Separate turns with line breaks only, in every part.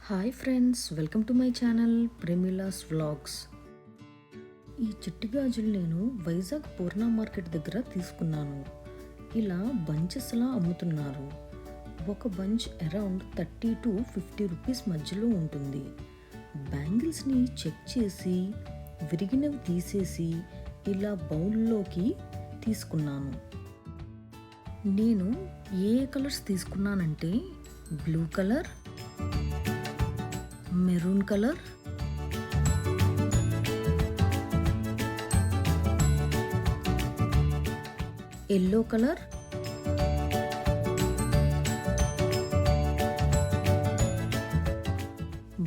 Hi friends, welcome to my channel Premila's vlogs. ఈ చిట్టి గాజులు నేను వైజాగ్ పూర్ణ మార్కెట్ దగ్గర తీసుకున్నాను. ఇలా బంచెస్లా అమ్ముతున్నారు. ఒక బంచ్ అరౌండ్ 30 to 50 రూపీస్ మధ్యలో ఉంటుంది. బ్యాంగిల్స్ని చెక్ చేసి విరిగినవి తీసేసి ఇలా బౌల్లోకి తీసుకున్నాను. నేను ఏ కలర్స్ తీసుకున్నానంటే blue colour, maroon colour, yellow colour,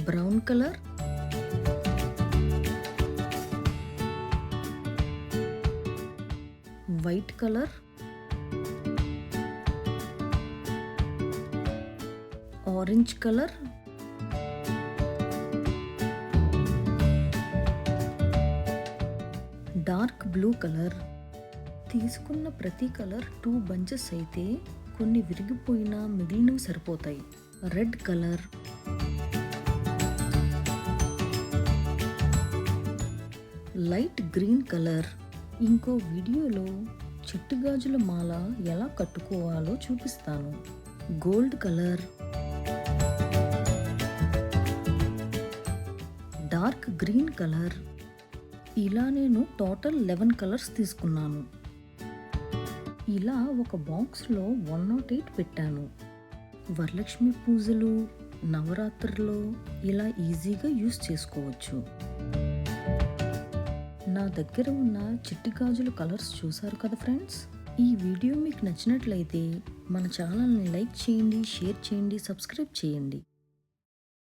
brown colour, white colour, orange colour, dark blue colour. తీసుకున్న ప్రతి కలర్ 2 బంచెస్ అయితే కొన్ని విరిగిపోయినా మిగిలినవి సరిపోతాయి. Red colour, light green colour. ఇంకో వీడియోలో చిట్టి గాజుల మాల ఎలా కట్టుకోవాలో చూపిస్తాను. Gold colour, dark green colour. ఇలా నేను టోటల్ 11 కలర్స్ తీసుకున్నాను. ఇలా ఒక బాక్స్లో 108 పెట్టాను. వరలక్ష్మి పూజలు, నవరాత్రుల్లో ఇలా ఈజీగా యూస్ చేసుకోవచ్చు. నా దగ్గర ఉన్న చిట్టి గాజుల కలర్స్ చూసారు కదా ఫ్రెండ్స్. ఈ వీడియో మీకు నచ్చినట్లయితే మన ఛానల్ని లైక్ చేయండి, షేర్ చేయండి, సబ్స్క్రైబ్ చేయండి.